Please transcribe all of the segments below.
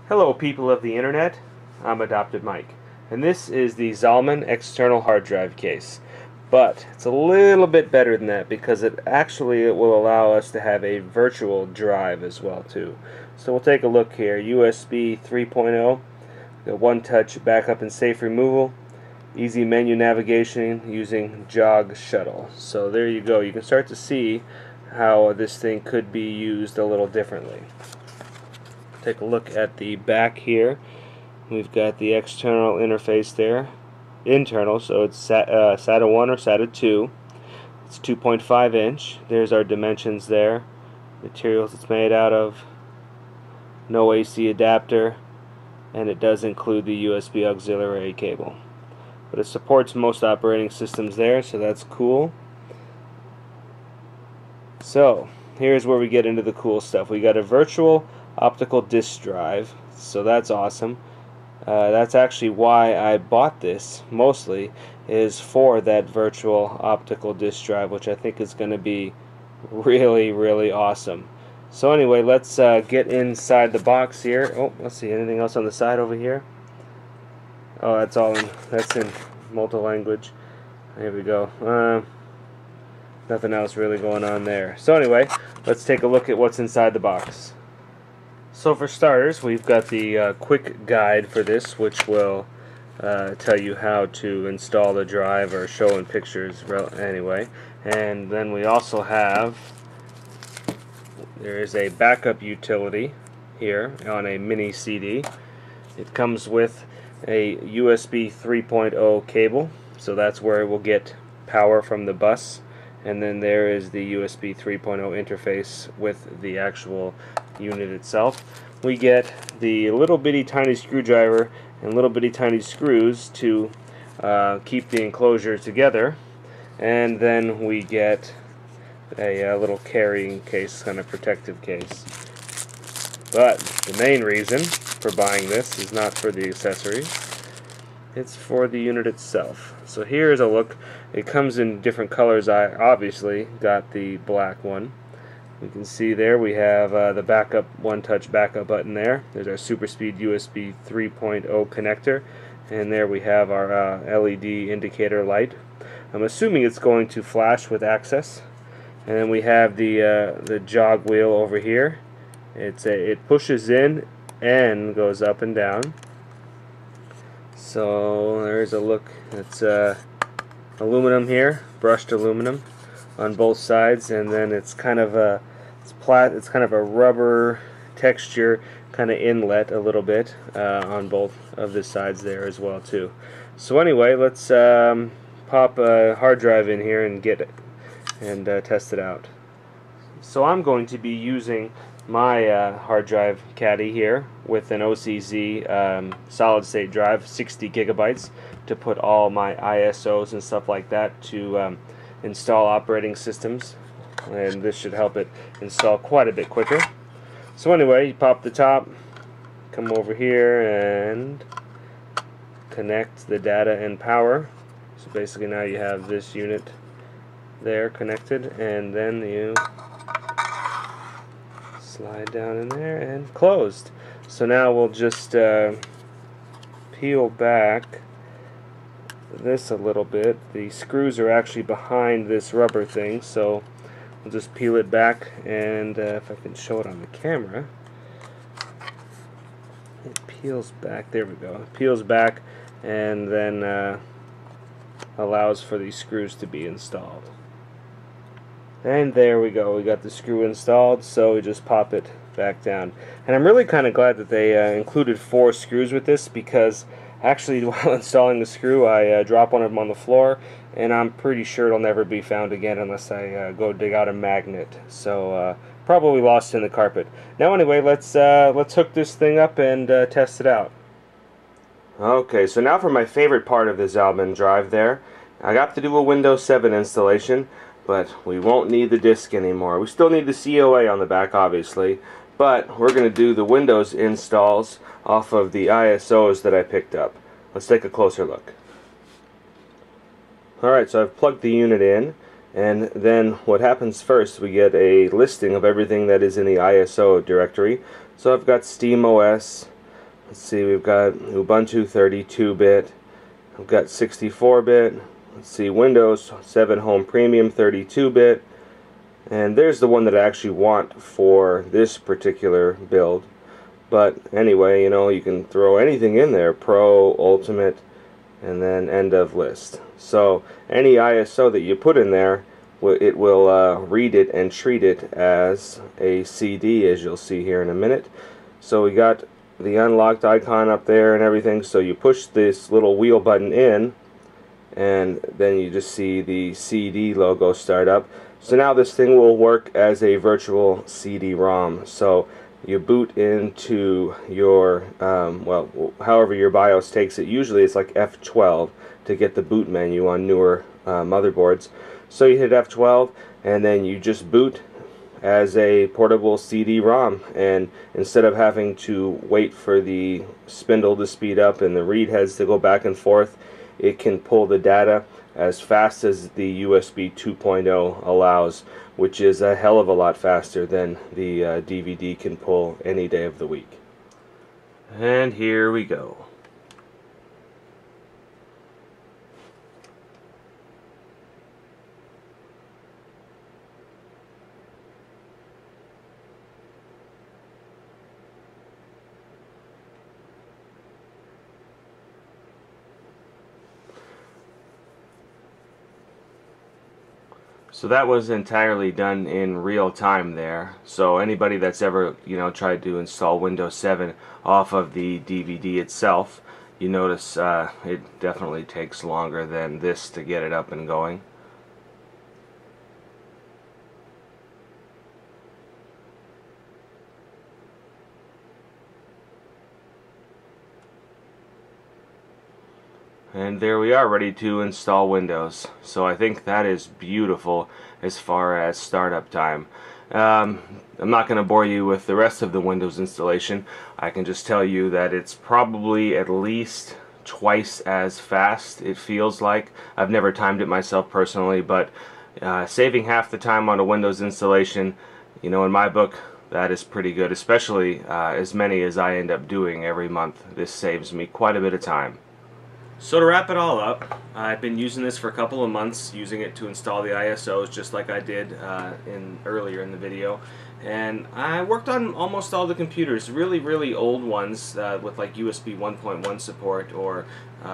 Hello people of the internet, I'm AdoptedMike, and this is the Zalman external hard drive case. But it's a little bit better than that because it will allow us to have a virtual drive as well too. So we'll take a look here. USB 3.0, the one-touch backup and safe removal, easy menu navigation using jog shuttle. So there you go. You can start to see how this thing could be used a little differently. Take a look at the back here. We've got the external interface there. Internal, so it's SATA 1 or SATA 2. It's 2.5 inch. There's our dimensions there. Materials it's made out of. No AC adapter. And it does include the USB auxiliary cable. But it supports most operating systems there, so that's cool. So, here's where we get into the cool stuff. We got a virtual optical disk drive, so that's awesome. That's actually why I bought this, mostly, is for that virtual optical disk drive, which I think is going to be really awesome. So anyway, let's get inside the box here. Oh, let's see, anything else on the side over here? Oh, that's in multi-language. There we go. Nothing else really going on there. So anyway, let's take a look at what's inside the box. So for starters, we've got the quick guide for this, which will tell you how to install the drive or show in pictures anyway. And then we also have, there is a backup utility here on a mini CD. It comes with a USB 3.0 cable, so that's where we'll get power from the bus. And then there is the USB 3.0 interface with the actual unit itself. We get the little bitty tiny screwdriver and little bitty tiny screws to keep the enclosure together, and then we get a little carrying case, kind of protective case. But the main reason for buying this is not for the accessories, it's for the unit itself. So here's a look. It comes in different colors. I obviously got the black one. You can see there we have the backup, one-touch backup button there. There's our super speed USB 3.0 connector, and there we have our LED indicator light. I'm assuming it's going to flash with access. And then we have the jog wheel over here. It pushes in and goes up and down. So there's a look. It's aluminum here, brushed aluminum on both sides, and then it's kind of a rubber texture kind of inlet a little bit on both of the sides there as well too. So anyway, let's pop a hard drive in here and get it and test it out. So I'm going to be using my hard drive caddy here with an OCZ solid state drive, 60 gigabytes, to put all my ISOs and stuff like that to install operating systems, and this should help it install quite a bit quicker. So anyway, you pop the top, come over here and connect the data and power. So basically now you have this unit there connected, and then you slide down in there and closed. So now we'll just peel back this a little bit. The screws are actually behind this rubber thing, so we'll just peel it back, and if I can show it on the camera, it peels back. There we go. It peels back and then allows for these screws to be installed. And there we go, we got the screw installed, so we just pop it back down. And I'm really kind of glad that they included 4 screws with this, because actually while installing the screw I drop one of them on the floor, and I'm pretty sure it'll never be found again unless I go dig out a magnet. So probably lost in the carpet. Now anyway, let's hook this thing up and test it out. Okay, so now for my favorite part of the Zalman drive there. I got to do a Windows 7 installation, but we won't need the disk anymore. We still need the COA on the back, obviously, but we're going to do the Windows installs off of the ISOs that I picked up. Let's take a closer look. Alright, so I've plugged the unit in, and then what happens first, we get a listing of everything that is in the ISO directory. So I've got SteamOS, Let's see, we've got Ubuntu 32-bit, we've got 64-bit, let's see, Windows 7 Home Premium 32-bit, and there's the one that I actually want for this particular build. But anyway, you know, you can throw anything in there, Pro, Ultimate, and then end of list. So any ISO that you put in there, it will read it and treat it as a CD, as you'll see here in a minute. So we got the unlocked icon up there and everything, so you push this little wheel button in and then you just see the CD logo start up. So now this thing will work as a virtual CD-ROM. So you boot into your, well, however your BIOS takes it. Usually it's like F12 to get the boot menu on newer motherboards. So you hit F12 and then you just boot as a portable CD-ROM, and instead of having to wait for the spindle to speed up and the read heads to go back and forth, it can pull the data as fast as the USB 2.0 allows, which is a hell of a lot faster than the DVD can pull any day of the week. And here we go. So that was entirely done in real time there. So anybody that's ever, you know, tried to install Windows 7 off of the DVD itself, you notice it definitely takes longer than this to get it up and going. And there we are, ready to install Windows. So I think that is beautiful as far as startup time. I'm not going to bore you with the rest of the Windows installation. I can just tell you that it's probably at least twice as fast, it feels like. I've never timed it myself personally, but saving half the time on a Windows installation, you know, in my book, that is pretty good, especially as many as I end up doing every month. This saves me quite a bit of time. So to wrap it all up, I've been using this for a couple of months, using it to install the ISOs just like I did earlier in the video. And I worked on almost all the computers, really old ones with like USB 1.1 support, or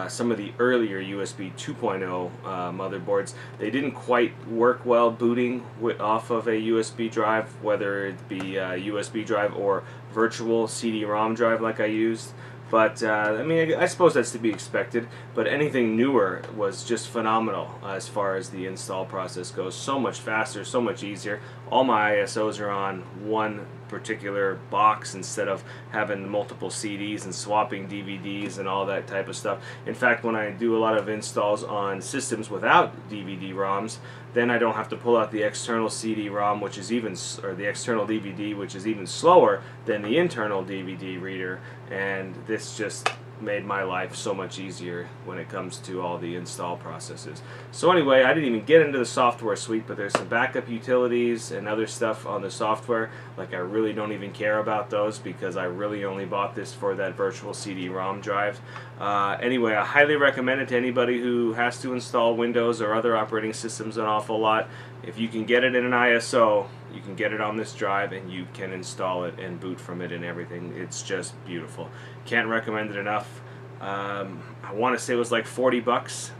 some of the earlier USB 2.0 motherboards. They didn't quite work well booting off of a USB drive, whether it be a USB drive or virtual CD-ROM drive like I used. But, I mean, I suppose that's to be expected, but anything newer was just phenomenal as far as the install process goes. So much faster, so much easier. All my ISOs are on one particular box instead of having multiple CDs and swapping DVDs and all that type of stuff. In fact, when I do a lot of installs on systems without DVD-ROMs, then I don't have to pull out the external CD-ROM, which is even, or the external DVD, which is even slower than the internal DVD reader, and this just made my life so much easier when it comes to all the install processes. So anyway, I didn't even get into the software suite, but there's some backup utilities and other stuff on the software. Like, I really don't even care about those because I really only bought this for that virtual CD-ROM drive. Anyway, I highly recommend it to anybody who has to install Windows or other operating systems an awful lot. If you can get it in an ISO, you can get it on this drive and you can install it and boot from it and everything. It's just beautiful. Can't recommend it enough. I want to say it was like 40 bucks.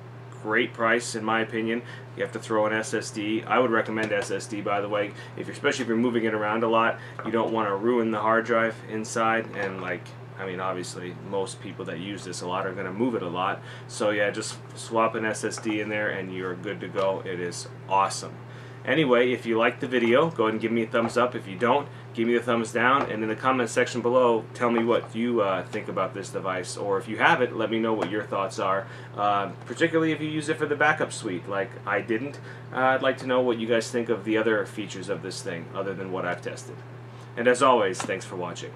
Great price in my opinion. You have to throw an SSD. I would recommend SSD, by the way, especially if you're moving it around a lot. You don't want to ruin the hard drive inside, and like, I mean, obviously most people that use this a lot are going to move it a lot. So yeah, just swap an SSD in there and you're good to go. It is awesome. Anyway, if you liked the video, go ahead and give me a thumbs up. If you don't, give me a thumbs down, and in the comment section below, tell me what you think about this device, or if you have it, let me know what your thoughts are, particularly if you use it for the backup suite like I didn't. I'd like to know what you guys think of the other features of this thing other than what I've tested. And as always, thanks for watching.